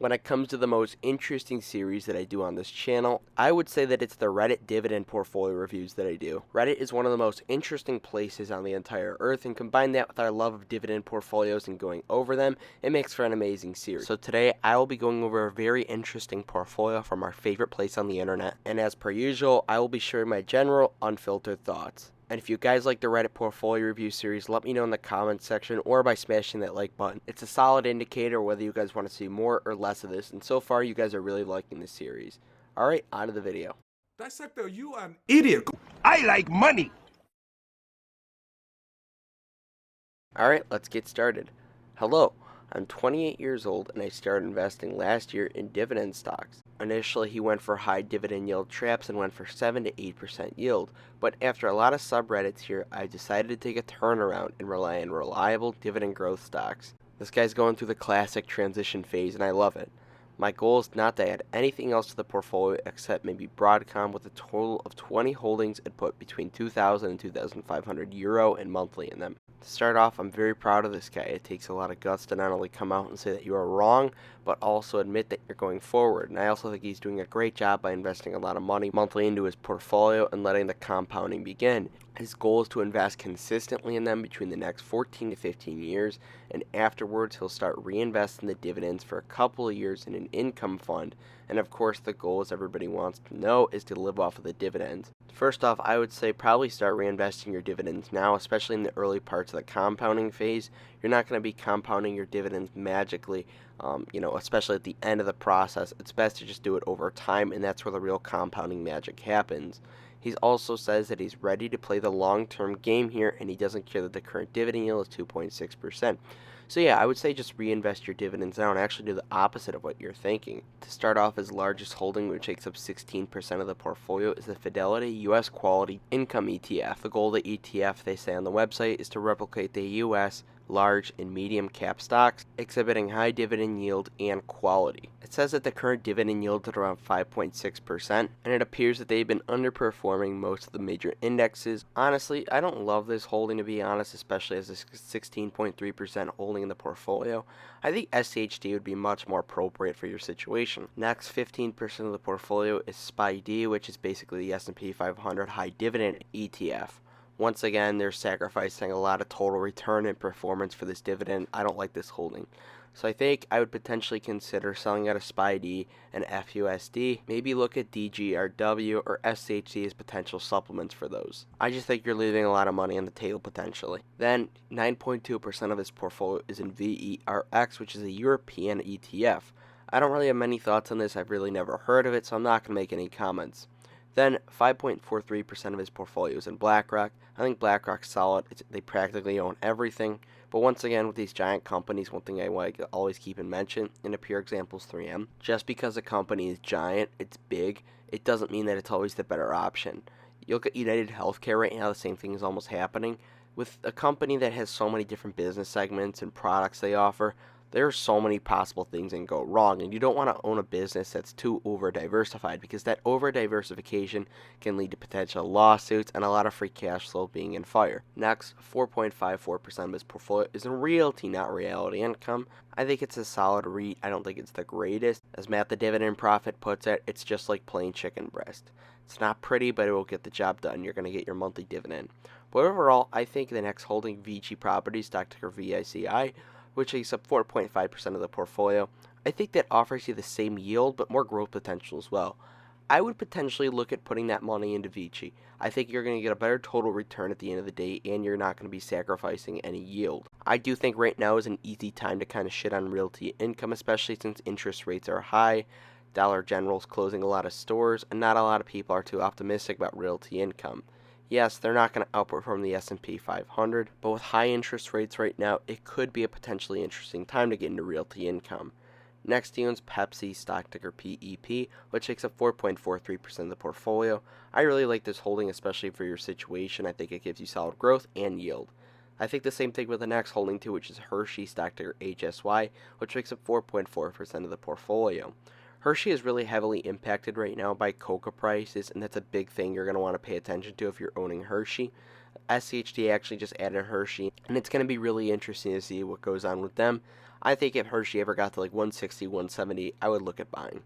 When it comes to the most interesting series that I do on this channel, I would say that it's the Reddit Dividend portfolio reviews that I do. Reddit is one of the most interesting places on the entire earth, and combine that with our love of dividend portfolios and going over them, it makes for an amazing series. So today, I will be going over a very interesting portfolio from our favorite place on the internet, and as per usual, I will be sharing my general, unfiltered thoughts. And if you guys like the Reddit portfolio review series, let me know in the comments section or by smashing that like button. It's a solid indicator whether you guys want to see more or less of this, and so far you guys are really liking this series. Alright, on to the video. Dissector, you an idiot. I like money. Alright, let's get started. Hello, I'm 28 years old and I started investing last year in dividend stocks. Initially, he went for high dividend yield traps and went for 7 to 8% yield, but after a lot of subreddits here, I decided to take a turnaround and rely on reliable dividend growth stocks. This guy's going through the classic transition phase and I love it. My goal is not to add anything else to the portfolio except maybe Broadcom with a total of 20 holdings and put between 2,000 and 2,500 euro and monthly in them. To start off, I'm very proud of this guy. It takes a lot of guts to not only come out and say that you are wrong, but also admit that you're going forward. And I also think he's doing a great job by investing a lot of money monthly into his portfolio and letting the compounding begin. His goal is to invest consistently in them between the next 14 to 15 years, and afterwards he'll start reinvesting the dividends for a couple of years in an income fund. And of course, the goal, as everybody wants to know, is to live off of the dividends. First off, I would say probably start reinvesting your dividends now, especially in the early parts of the compounding phase. You're not going to be compounding your dividends magically, especially at the end of the process. It's best to just do it over time, and that's where the real compounding magic happens. He also says that he's ready to play the long-term game here, and he doesn't care that the current dividend yield is 2.6%. So yeah, I would say just reinvest your dividends now and actually do the opposite of what you're thinking. To start off, his largest holding, which takes up 16% of the portfolio, is the Fidelity U.S. Quality Income ETF. The goal of the ETF, they say on the website, is to replicate the U.S. large and medium cap stocks, exhibiting high dividend yield and quality. It says that the current dividend yield is around 5.6%, and it appears that they've been underperforming most of the major indexes. Honestly, I don't love this holding, to be honest, especially as a 16.3% holding in the portfolio. I think SHD would be much more appropriate for your situation. Next, 15% of the portfolio is SPY-D, which is basically the S&P 500 high dividend ETF. Once again, they're sacrificing a lot of total return and performance for this dividend. I don't like this holding. So I think I would potentially consider selling out of SPY-D and FUSD. Maybe look at DGRW or SHD as potential supplements for those. I just think you're leaving a lot of money on the table potentially. Then 9.2% of his portfolio is in VERX, which is a European ETF. I don't really have many thoughts on this. I've really never heard of it, so I'm not going to make any comments. Then 5.43% of his portfolio is in BlackRock. I think BlackRock's solid. They practically own everything. But once again, with these giant companies, one thing I want to always keep in mention, and a pure example is 3M. Just because a company is giant, it's big, it doesn't mean that it's always the better option. You look at United Healthcare right now, the same thing is almost happening. With a company that has so many different business segments and products they offer, there are so many possible things that can go wrong, and you don't want to own a business that's too over-diversified, because that over-diversification can lead to potential lawsuits and a lot of free cash flow being in fire. Next, 4.54% of his portfolio is in realty, not reality income. I think it's a solid REIT. I don't think it's the greatest. As Matt the Dividend Prophet puts it, it's just like plain chicken breast. It's not pretty, but it will get the job done. You're going to get your monthly dividend. But overall, I think the next holding, Vici Properties, stock ticker VICI, which takes up 4.5% of the portfolio. I think that offers you the same yield, but more growth potential as well. I would potentially look at putting that money into Vici. I think you're going to get a better total return at the end of the day, and you're not going to be sacrificing any yield. I do think right now is an easy time to kind of shit on realty income, especially since interest rates are high. Dollar General's closing a lot of stores, and not a lot of people are too optimistic about realty income. Yes, they're not going to outperform the S&P 500, but with high interest rates right now, it could be a potentially interesting time to get into realty income. Next, he owns Pepsi, stock ticker PEP, which takes up 4.43% of the portfolio. I really like this holding, especially for your situation. I think it gives you solid growth and yield. I think the same thing with the next holding too, which is Hershey, stock ticker HSY, which makes up 4.4% of the portfolio. Hershey is really heavily impacted right now by cocoa prices, and that's a big thing you're going to want to pay attention to if you're owning Hershey. SCHD actually just added Hershey, and it's going to be really interesting to see what goes on with them. I think if Hershey ever got to like 160, 170, I would look at buying.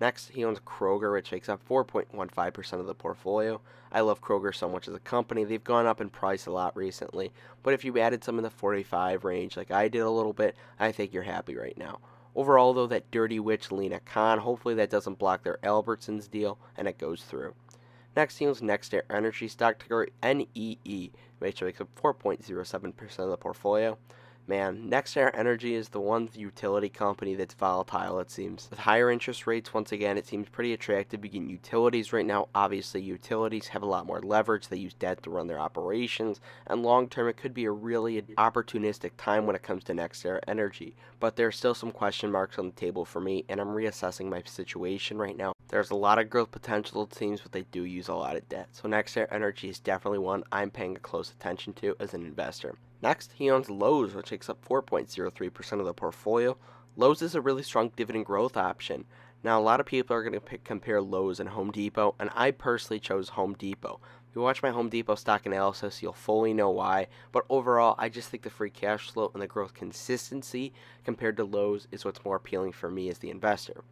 Next, he owns Kroger, which makes up 4.15% of the portfolio. I love Kroger so much as a company. They've gone up in price a lot recently, but if you added some in the 45 range like I did a little bit, I think you're happy right now. Overall, though, that dirty witch Lena Khan, hopefully that doesn't block their Albertsons deal and it goes through. Next, he owns NextEra Energy stock ticker NEE, which makes up 4.07% of the portfolio. Man, NextEra Energy is the one utility company that's volatile, it seems. With higher interest rates, once again, it seems pretty attractive to get utilities right now. Obviously, utilities have a lot more leverage. They use debt to run their operations, and long term, it could be a really opportunistic time when it comes to NextEra Energy. But there's still some question marks on the table for me, and I'm reassessing my situation right now. There's a lot of growth potential, it seems, but they do use a lot of debt. So NextEra Energy is definitely one I'm paying a close attention to as an investor. Next, he owns Lowe's, which makes up 4.03% of the portfolio. Lowe's is a really strong dividend growth option. Now, a lot of people are going to compare Lowe's and Home Depot, and I personally chose Home Depot. If you watch my Home Depot stock analysis, you'll fully know why. But overall, I just think the free cash flow and the growth consistency compared to Lowe's is what's more appealing for me as the investor.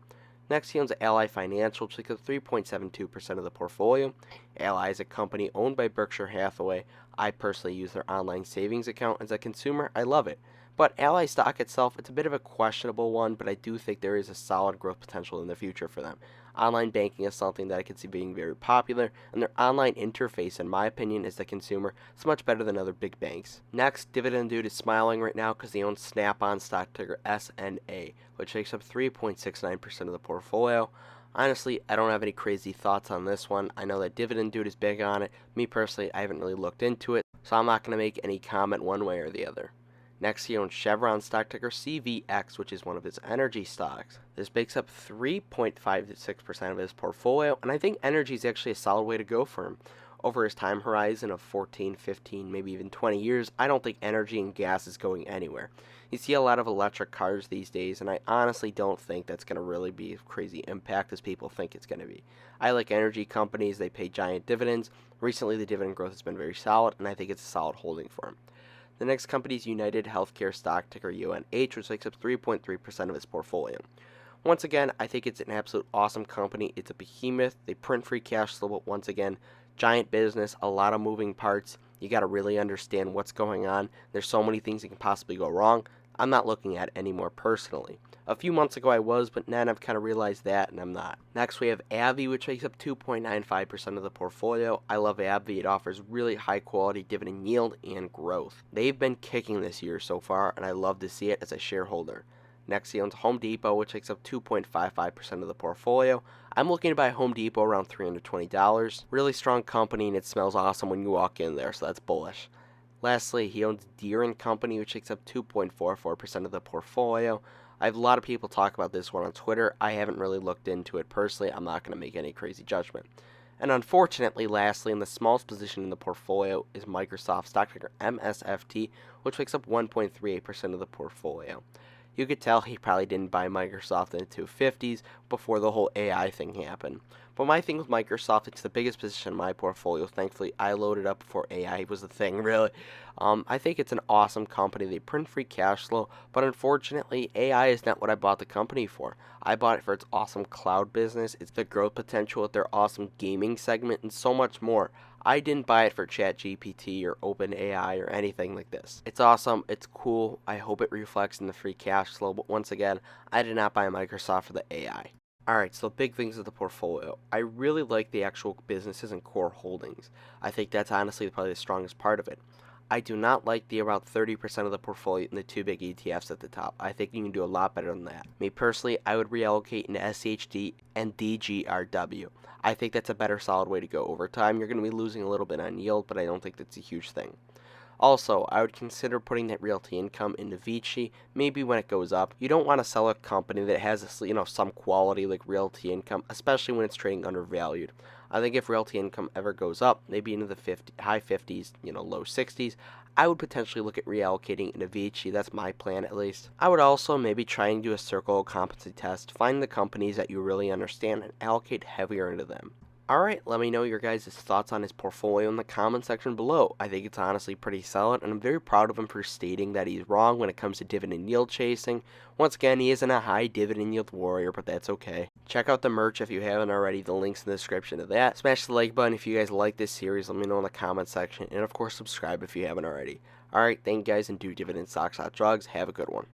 Next, he owns Ally Financial, which is 3.72% of the portfolio. Ally is a company owned by Berkshire Hathaway. I personally use their online savings account. As a consumer, I love it. But Ally stock itself, it's a bit of a questionable one, but I do think there is a solid growth potential in the future for them. Online banking is something that I could see being very popular, and their online interface, in my opinion, as the consumer, is much better than other big banks. Next, Dividend Dude is smiling right now because he owns Snap-on stock ticker SNA, which makes up 3.69% of the portfolio. Honestly, I don't have any crazy thoughts on this one. I know that Dividend Dude is big on it. Me personally, I haven't really looked into it, so I'm not going to make any comment one way or the other. Next, he owns Chevron stock ticker CVX, which is one of his energy stocks. This makes up 3.56% of his portfolio, and I think energy is actually a solid way to go for him. Over his time horizon of 14, 15, maybe even 20 years, I don't think energy and gas is going anywhere. You see a lot of electric cars these days, and I honestly don't think that's going to really be a crazy impact as people think it's going to be. I like energy companies. They pay giant dividends. Recently, the dividend growth has been very solid, and I think it's a solid holding for him. The next company is United Healthcare stock ticker UNH, which makes up 3.3% of its portfolio. Once again, I think it's an absolute awesome company. It's a behemoth. They print free cash flow, but once again, giant business, a lot of moving parts. You got to really understand what's going on. There's so many things that can possibly go wrong. I'm not looking at it anymore personally. A few months ago I was, but now I've kind of realized that, and I'm not. Next, we have AbbVie, which makes up 2.95% of the portfolio. I love AbbVie. It offers really high-quality dividend yield and growth. They've been kicking this year so far, and I love to see it as a shareholder. Next, he owns Home Depot, which makes up 2.55% of the portfolio. I'm looking to buy Home Depot around $320. Really strong company, and it smells awesome when you walk in there, so that's bullish. Lastly, he owns Deere & Company, which makes up 2.44% of the portfolio. I have a lot of people talk about this one on Twitter. I haven't really looked into it personally. I'm not going to make any crazy judgment. And unfortunately, lastly, in the smallest position in the portfolio is Microsoft stock ticker MSFT, which makes up 1.38% of the portfolio. You could tell he probably didn't buy Microsoft in the 250s before the whole AI thing happened. But my thing with Microsoft, it's the biggest position in my portfolio. Thankfully, I loaded up before AI was a thing, really. I think it's an awesome company. They print free cash flow, but unfortunately, AI is not what I bought the company for. I bought it for its awesome cloud business, it's the growth potential with their awesome gaming segment, and so much more. I didn't buy it for ChatGPT or OpenAI or anything like this. It's awesome, it's cool, I hope it reflects in the free cash flow, but once again, I did not buy Microsoft for the AI. Alright, so big things of the portfolio. I really like the actual businesses and core holdings. I think that's honestly probably the strongest part of it. I do not like the around 30% of the portfolio in the two big ETFs at the top. I think you can do a lot better than that. Me personally, I would reallocate into SHD and DGRW. I think that's a better solid way to go. Over time, you're going to be losing a little bit on yield, but I don't think that's a huge thing. Also, I would consider putting that realty income into Vici, maybe when it goes up. You don't want to sell a company that has some quality like realty income, especially when it's trading undervalued. I think if realty income ever goes up, maybe into the high 50s, low 60s, I would potentially look at reallocating into Vici. That's my plan at least. I would also maybe try and do a circle competency test, find the companies that you really understand and allocate heavier into them. Alright, let me know your guys' thoughts on his portfolio in the comment section below. I think it's honestly pretty solid, and I'm very proud of him for stating that he's wrong when it comes to dividend yield chasing. Once again, he isn't a high dividend yield warrior, but that's okay. Check out the merch if you haven't already, the link's in the description of that. Smash the like button if you guys like this series, let me know in the comment section, and of course subscribe if you haven't already. Alright, thank you guys, and do dividend stocks, not drugs. Have a good one.